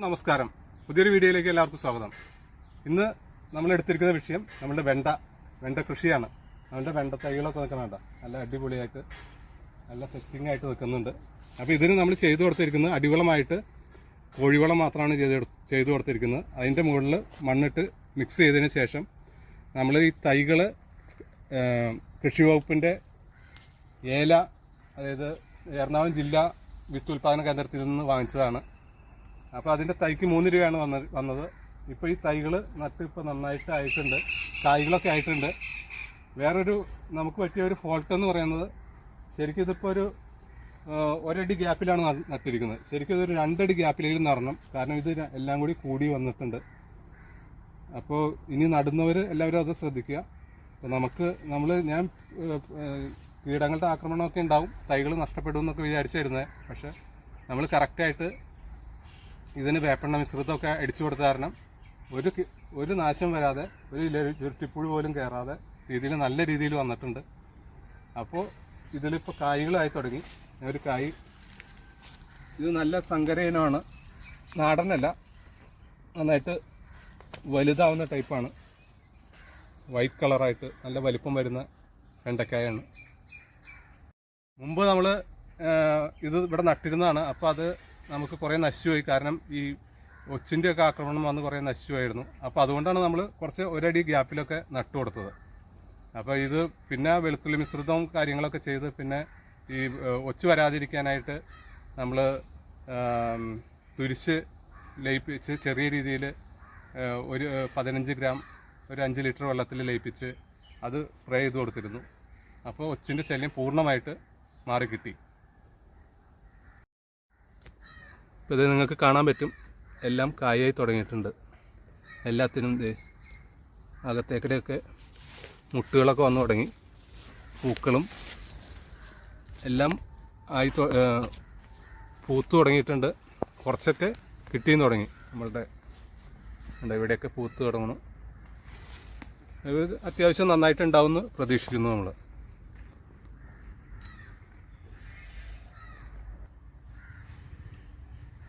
നമസ്കാരം. പുതിയൊരു വീഡിയോയിലേക്ക് എല്ലാവർക്കും സ്വാഗതം. ഇന്ന് നമ്മൾ എടുത്തിരിക്കുന്ന വിഷയം നമ്മുടെ വെണ്ട കൃഷിയാണ്. നമ്മുടെ വെണ്ട തൈകളൊക്കെ നിൽക്കുന്നുണ്ട്, നല്ല അടിപൊളിയായിട്ട് നല്ല സെറ്റിംഗ് ആയിട്ട് നിൽക്കുന്നുണ്ട്. അപ്പോൾ ഇതിന് നമ്മൾ ചെയ്തു കൊടുത്തിരിക്കുന്നത് അടിവളമായിട്ട് കോഴിവളം മാത്രമാണ് ചെയ്തു കൊടുത്തിരിക്കുന്നത്. അതിൻ്റെ മുകളിൽ മണ്ണിട്ട് മിക്സ് ചെയ്തതിന് ശേഷം നമ്മൾ ഈ തൈകൾ കൃഷി വകുപ്പിൻ്റെ ഏല, അതായത് എറണാകുളം ജില്ലാ വിത്ത് ഉൽപാദന കേന്ദ്രത്തിൽ നിന്ന് വാങ്ങിച്ചതാണ്. അപ്പോൾ അതിൻ്റെ തൈക്ക് 3 രൂപയാണ് വന്നത്. ഇപ്പോൾ ഈ തൈകൾ നട്ട് ഇപ്പോൾ നന്നായിട്ട് ആയിട്ടുണ്ട്, കായ്കളൊക്കെ ആയിട്ടുണ്ട്. വേറൊരു നമുക്ക് പറ്റിയ ഒരു ഫോൾട്ട് എന്ന് പറയുന്നത്, ശരിക്കും ഇതിപ്പോൾ ഒരു 1 അടി ഗ്യാപ്പിലാണ് നട്ടിരിക്കുന്നത്. ശരിക്കും ഇതൊരു 2 അടി ഗ്യാപ്പിലേക്ക് നടണം, കാരണം ഇത് എല്ലാം കൂടി വന്നിട്ടുണ്ട്. അപ്പോൾ ഇനി നടുന്നവർ എല്ലാവരും അത് ശ്രദ്ധിക്കുക. അപ്പോൾ ഞാൻ കീടങ്ങളുടെ ആക്രമണമൊക്കെ ഉണ്ടാവും, തൈകൾ നഷ്ടപ്പെടുമെന്നൊക്കെ വിചാരിച്ചിരുന്നത്. പക്ഷെ നമ്മൾ കറക്റ്റായിട്ട് ഇതിന് വേപ്പെണ്ണ മിശ്രിതമൊക്കെ അടിച്ചു കൊടുത്ത കാരണം ഒരു നാശം വരാതെ, ഒരു ചുരുട്ടിപ്പുഴു പോലും കയറാതെ രീതിയിൽ നല്ല രീതിയിൽ വന്നിട്ടുണ്ട്. അപ്പോൾ ഇതിലിപ്പോൾ കായ്കളായി തുടങ്ങി. ഒരു കായ് ഇത് നല്ല സങ്കരയിനമാണ്, നാടനല്ല, നന്നായിട്ട് വലുതാവുന്ന ടൈപ്പാണ്. വൈറ്റ് കളറായിട്ട് നല്ല വലിപ്പം വരുന്ന വെണ്ടക്കായാണ്. മുമ്പ് നമ്മൾ ഇത് ഇവിടെ നട്ടിരുന്നതാണ്. അപ്പോൾ അത് നമുക്ക് കുറേ നശിച്ചുപോയി, കാരണം ഈ ഒച്ചിൻ്റെ ഒക്കെ ആക്രമണം വന്ന് കുറേ നശിച്ചുപോയിരുന്നു. അപ്പോൾ അതുകൊണ്ടാണ് നമ്മൾ കുറച്ച് 1 അടി ഗ്യാപ്പിലൊക്കെ നട്ടു കൊടുത്തത്. അപ്പോൾ ഇത് പിന്നെ വെളുത്തുള്ളി മിശ്രിതവും കാര്യങ്ങളൊക്കെ ചെയ്ത് പിന്നെ ഈ ഒച്ച് വരാതിരിക്കാനായിട്ട് നമ്മൾ തുരിശ് ലയിപ്പിച്ച് ചെറിയ രീതിയിൽ ഒരു 15 ഗ്രാം ഒരു 5 ലിറ്റർ വെള്ളത്തിൽ ലയിപ്പിച്ച് അത് സ്പ്രേ ചെയ്ത് കൊടുത്തിരുന്നു. അപ്പോൾ ഒച്ചിൻ്റെ ശല്യം പൂർണ്ണമായിട്ട് മാറിക്കിട്ടി. ഇപ്പോൾ ഇത് നിങ്ങൾക്ക് കാണാൻ പറ്റും, എല്ലാം കായായി തുടങ്ങിയിട്ടുണ്ട്. എല്ലാത്തിനും അകത്തേക്കിടെയൊക്കെ മുട്ടുകളൊക്കെ വന്നു തുടങ്ങി, പൂക്കളും എല്ലാം പൂത്തു തുടങ്ങിയിട്ടുണ്ട്. കുറച്ചൊക്കെ കിട്ടിയും തുടങ്ങി. ഇവിടെയൊക്കെ പൂത്ത് തുടങ്ങണം. അത്യാവശ്യം നന്നായിട്ടുണ്ടാവുമെന്ന് പ്രതീക്ഷിക്കുന്നു നമ്മൾ.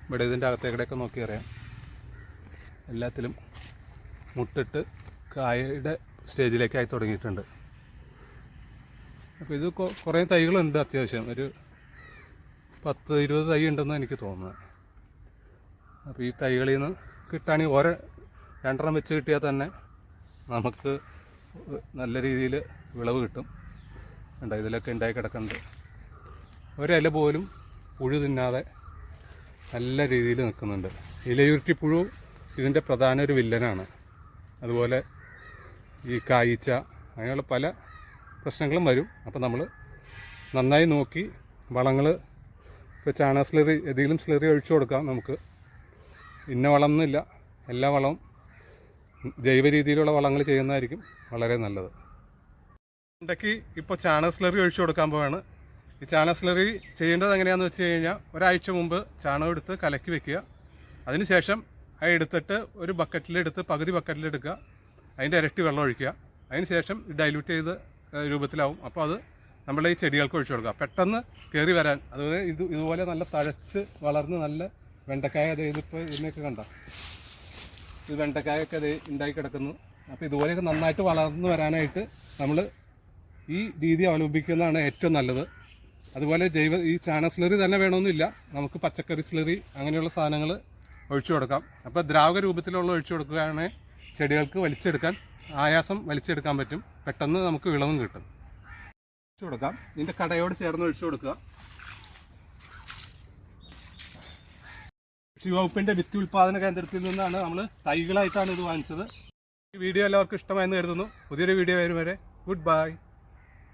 ഇവിടെ ഇതിൻ്റെ അകത്തേക്കിടെയൊക്കെ നോക്കി അറിയാം, എല്ലാത്തിലും മുട്ടിട്ട് കായയുടെ സ്റ്റേജിലേക്കായി തുടങ്ങിയിട്ടുണ്ട്. അപ്പോൾ ഇത് കുറേ തൈകളുണ്ട്, അത്യാവശ്യം ഒരു 10-20 തൈ ഉണ്ടെന്ന് എനിക്ക് തോന്നുന്നത്. അപ്പോൾ ഈ തൈകളിൽ നിന്ന് കിട്ടുകയാണെങ്കിൽ 2 വെച്ച് കിട്ടിയാൽ തന്നെ നമുക്ക് നല്ല രീതിയിൽ വിളവ് കിട്ടും. ഇതിലൊക്കെ ഉണ്ടായി കിടക്കുന്നുണ്ട്. ഒരില പോലും പുഴു തിന്നാതെ നല്ല രീതിയിൽ നിൽക്കുന്നുണ്ട്. ഇലയുരുട്ടിപ്പുഴു ഇതിൻ്റെ പ്രധാന ഒരു വില്ലനാണ്. അതുപോലെ ഈ കായ്ച്ച, അങ്ങനെയുള്ള പല പ്രശ്നങ്ങളും വരും. അപ്പോൾ നമ്മൾ നന്നായി നോക്കി വളങ്ങൾ, ഇപ്പോൾ ചാണക സ്ലറി, ഏതെങ്കിലും സ്ലറി ഒഴിച്ചു കൊടുക്കാം. നമുക്ക് ഇന്ന വളം എന്നില്ല, എല്ലാ വളവും ജൈവ രീതിയിലുള്ള വളങ്ങൾ ചെയ്യുന്നതായിരിക്കും വളരെ നല്ലത്. ഇടയ്ക്ക് ഇപ്പോൾ ചാണക സ്ലറി ഒഴിച്ചു കൊടുക്കാൻ പോവാണ്. ഈ ചാണക സ്ലറി ചെയ്യേണ്ടത് എങ്ങനെയാണെന്ന് വെച്ച് കഴിഞ്ഞാൽ, ഒരാഴ്ച മുമ്പ് ചാണകം എടുത്ത് കലക്കി വെക്കുക. അതിനുശേഷം അത് എടുത്തിട്ട് ഒരു ബക്കറ്റിലെടുത്ത് പകുതി ബക്കറ്റിലെടുക്കുക, അതിൻ്റെ ഇരട്ടി വെള്ളം ഒഴിക്കുക. അതിനുശേഷം ഡൈല്യൂട്ട് ചെയ്ത് രൂപത്തിലാവും. അപ്പോൾ അത് നമ്മളെ ഈ ചെടികൾക്ക് ഒഴിച്ചു കൊടുക്കുക, പെട്ടെന്ന് കയറി വരാൻ. അതുപോലെ ഇതുപോലെ നല്ല തഴച്ച് വളർന്ന് നല്ല വെണ്ടക്കായ, ഇതിപ്പോൾ ഇതിനൊക്കെ കണ്ട ഇത് വെണ്ടക്കായൊക്കെ അത് ഉണ്ടായി കിടക്കുന്നു. അപ്പോൾ ഇതുപോലെയൊക്കെ നന്നായിട്ട് വളർന്നു വരാനായിട്ട് നമ്മൾ ഈ രീതി അവലംബിക്കുന്നതാണ് ഏറ്റവും നല്ലത്. അതുപോലെ ഈ ചാണക സ്ലറി തന്നെ വേണമെന്നില്ല, നമുക്ക് പച്ചക്കറി സ്ലറി അങ്ങനെയുള്ള സാധനങ്ങൾ ഒഴിച്ചു കൊടുക്കാം. അപ്പോൾ ദ്രാവക രൂപത്തിലുള്ള ഒഴിച്ചു കൊടുക്കുകയാണെങ്കിൽ ചെടികൾക്ക് വലിച്ചെടുക്കാൻ പറ്റും, പെട്ടെന്ന് നമുക്ക് വിളവും കിട്ടും. ഒഴിച്ചു കൊടുക്കാം, ഇതിൻ്റെ കടയോട് ചേർന്ന് ഒഴിച്ചു കൊടുക്കുക. കൃഷി വകുപ്പിൻ്റെ വിത്ത് ഉൽപാദന കേന്ദ്രത്തിൽ നിന്നാണ് നമ്മൾ തൈകളായിട്ടാണ് ഇത് വാങ്ങിച്ചത്. ഈ വീഡിയോ എല്ലാവർക്കും ഇഷ്ടമായെന്ന് കരുതുന്നു. പുതിയൊരു വീഡിയോ വരും വരെ ഗുഡ് ബൈ.